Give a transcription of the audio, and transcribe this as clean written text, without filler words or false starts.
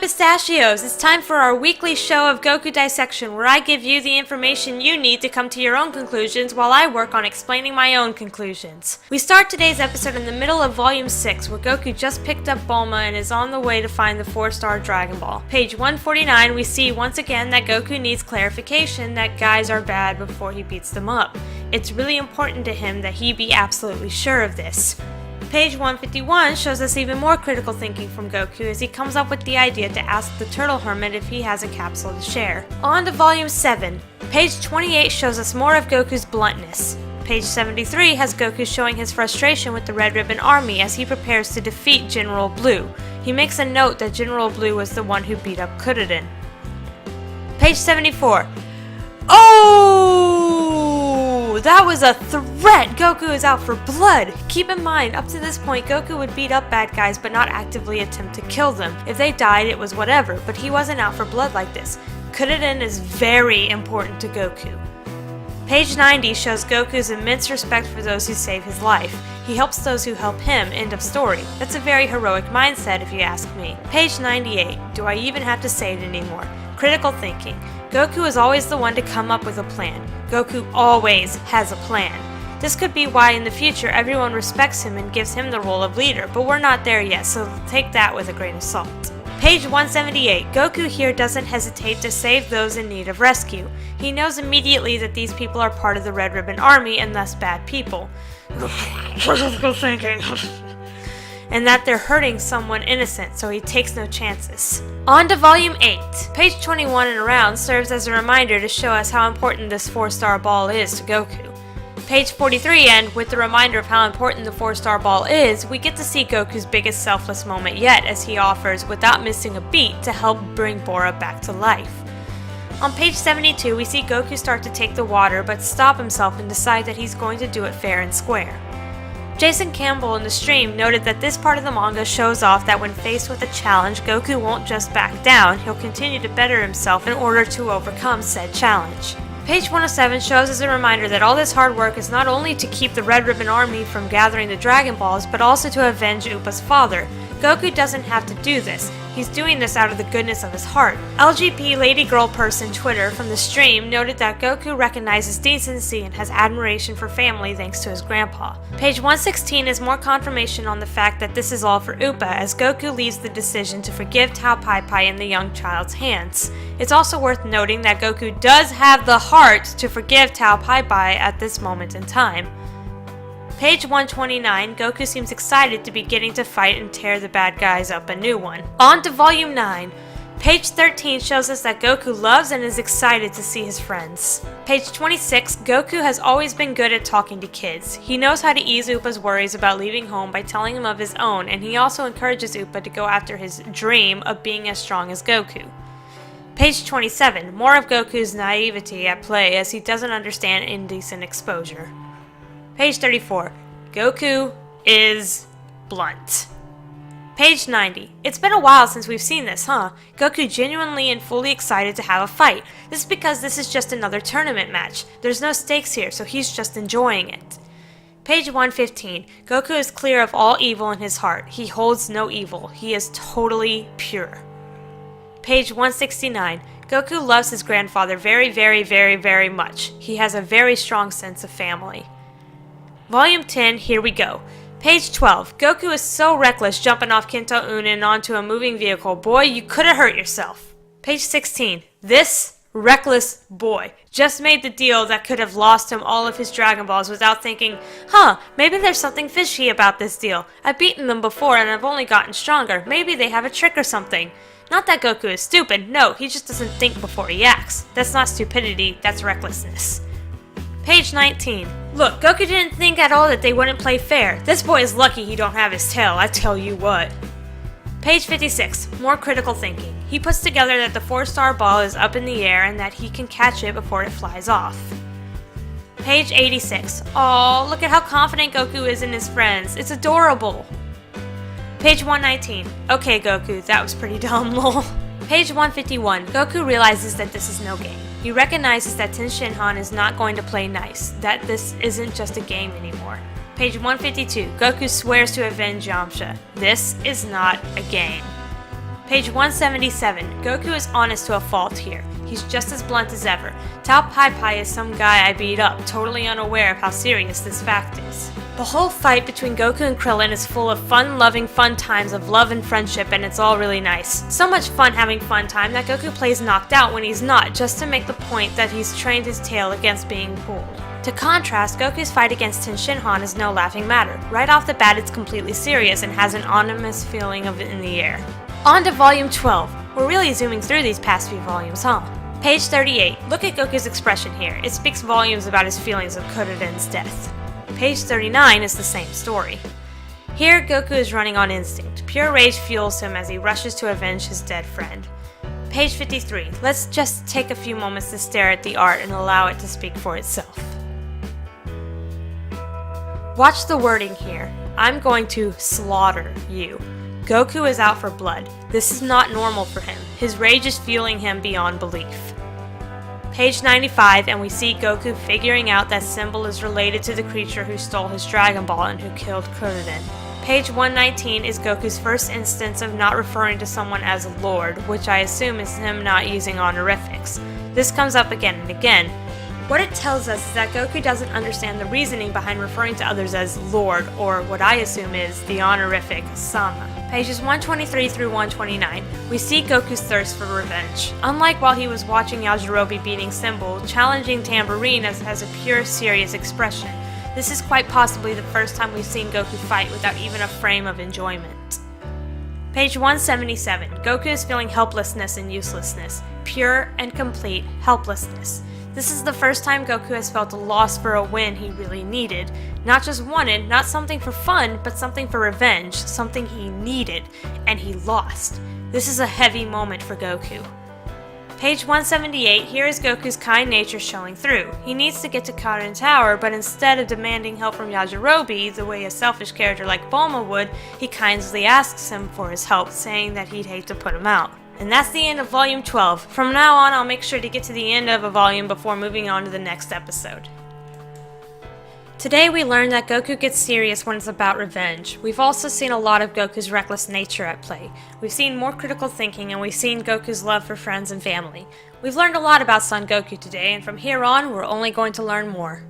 pistachios! It's time for our weekly show of Goku Dissection, where I give you the information you need to come to your own conclusions while I work on explaining my own conclusions. We start today's episode in the middle of Volume 6, where Goku just picked up Bulma and is on the way to find the 4-star Dragon Ball. Page 149, we see once again that Goku needs clarification that guys are bad before he beats them up. It's really important to him that he be absolutely sure of this. Page 151 shows us even more critical thinking from Goku as he comes up with the idea to ask the Turtle Hermit if he has a capsule to share. On to Volume 7. Page 28 shows us more of Goku's bluntness. Page 73 has Goku showing his frustration with the Red Ribbon Army as he prepares to defeat General Blue. He makes a note that General Blue was the one who beat up Kuririn. Page 74. Oh! That was a threat! Goku is out for blood! Keep in mind, up to this point, Goku would beat up bad guys but not actively attempt to kill them. If they died, it was whatever, but he wasn't out for blood like this. Kuririn is very important to Goku. Page 90 shows Goku's immense respect for those who save his life. He helps those who help him, end of story. That's a very heroic mindset if you ask me. Page 98. Do I even have to say it anymore? Critical thinking. Goku is always the one to come up with a plan. Goku always has a plan. This could be why in the future everyone respects him and gives him the role of leader, but we're not there yet, so take that with a grain of salt. Page 178. Goku here doesn't hesitate to save those in need of rescue. He knows immediately that these people are part of the Red Ribbon Army and thus bad people. Critical thinking. And that they're hurting someone innocent, so he takes no chances. On to Volume 8. Page 21 and around serves as a reminder to show us how important this 4-star ball is to Goku. Page 43, and with the reminder of how important the 4-star ball is, we get to see Goku's biggest selfless moment yet as he offers, without missing a beat, to help bring Bora back to life. On page 72, we see Goku start to take the water but stop himself and decide that he's going to do it fair and square. Jason Campbell in the stream noted that this part of the manga shows off that when faced with a challenge, Goku won't just back down, he'll continue to better himself in order to overcome said challenge. Page 107 shows as a reminder that all this hard work is not only to keep the Red Ribbon Army from gathering the Dragon Balls, but also to avenge Upa's father. Goku doesn't have to do this. He's doing this out of the goodness of his heart. LGP Lady Girl Person Twitter from the stream noted that Goku recognizes decency and has admiration for family thanks to his grandpa. Page 116 is more confirmation on the fact that this is all for Upa as Goku leaves the decision to forgive Tao Pai Pai in the young child's hands. It's also worth noting that Goku does have the heart to forgive Tao Pai Pai at this moment in time. Page 129, Goku seems excited to be getting to fight and tear the bad guys up a new one. On to Volume 9. Page 13 shows us that Goku loves and is excited to see his friends. Page 26, Goku has always been good at talking to kids. He knows how to ease Upa's worries about leaving home by telling him of his own, and he also encourages Upa to go after his dream of being as strong as Goku. Page 27, more of Goku's naivety at play as he doesn't understand indecent exposure. Page 34. Goku is blunt. Page 90. It's been a while since we've seen this, huh? Goku genuinely and fully excited to have a fight. This is because this is just another tournament match. There's no stakes here, so he's just enjoying it. Page 115. Goku is clear of all evil in his heart. He holds no evil. He is totally pure. Page 169. Goku loves his grandfather very, very, very, very much. He has a very strong sense of family. Volume 10, here we go. Page 12. Goku is so reckless jumping off Kento Unin onto a moving vehicle. Boy, you could have hurt yourself. Page 16. This reckless boy just made the deal that could have lost him all of his Dragon Balls without thinking, maybe there's something fishy about this deal. I've beaten them before and I've only gotten stronger. Maybe they have a trick or something. Not that Goku is stupid. No, he just doesn't think before he acts. That's not stupidity, that's recklessness. Page 19. Look, Goku didn't think at all that they wouldn't play fair. This boy is lucky he don't have his tail, I tell you what. Page 56. More critical thinking. He puts together that the 4-star ball is up in the air and that he can catch it before it flies off. Page 86. Aw, look at how confident Goku is in his friends. It's adorable. Page 119. Okay, Goku, that was pretty dumb, lol. Page 151. Goku realizes that this is no game. He recognizes that Ten Shinhan is not going to play nice, that this isn't just a game anymore. Page 152. Goku swears to avenge Yamcha. This is not a game. Page 177. Goku is honest to a fault here. He's just as blunt as ever. Tao Pai Pai is some guy I beat up, totally unaware of how serious this fact is. The whole fight between Goku and Krillin is full of fun-loving fun times of love and friendship, and it's all really nice. So much fun having fun time that Goku plays knocked out when he's not, just to make the point that he's trained his tail against being pulled. To contrast, Goku's fight against Ten Shinhan is no laughing matter. Right off the bat it's completely serious and has an ominous feeling of it in the air. On to Volume 12. We're really zooming through these past few volumes, huh? Page 38. Look at Goku's expression here. It speaks volumes about his feelings of Kuririn's death. Page 39 is the same story. Here, Goku is running on instinct. Pure rage fuels him as he rushes to avenge his dead friend. Page 53. Let's just take a few moments to stare at the art and allow it to speak for itself. Watch the wording here. I'm going to slaughter you. Goku is out for blood. This is not normal for him. His rage is fueling him beyond belief. Page 95, and we see Goku figuring out that symbol is related to the creature who stole his Dragon Ball and who killed Kuririn. Page 119 is Goku's first instance of not referring to someone as Lord, which I assume is him not using honorifics. This comes up again and again. What it tells us is that Goku doesn't understand the reasoning behind referring to others as Lord, or what I assume is the honorific Sama. Pages 123 through 129, we see Goku's thirst for revenge. Unlike while he was watching Yajirobe beating Symbol, challenging Tambourine has a pure, serious expression. This is quite possibly the first time we've seen Goku fight without even a frame of enjoyment. Page 177, Goku is feeling helplessness and uselessness. Pure and complete helplessness. This is the first time Goku has felt a loss for a win he really needed. Not just wanted, not something for fun, but something for revenge, something he needed, and he lost. This is a heavy moment for Goku. Page 178, here is Goku's kind nature showing through. He needs to get to Karen Tower, but instead of demanding help from Yajirobe, the way a selfish character like Bulma would, he kindly asks him for his help, saying that he'd hate to put him out. And that's the end of Volume 12. From now on, I'll make sure to get to the end of a volume before moving on to the next episode. Today we learned that Goku gets serious when it's about revenge. We've also seen a lot of Goku's reckless nature at play. We've seen more critical thinking, and we've seen Goku's love for friends and family. We've learned a lot about Son Goku today, and from here on, we're only going to learn more.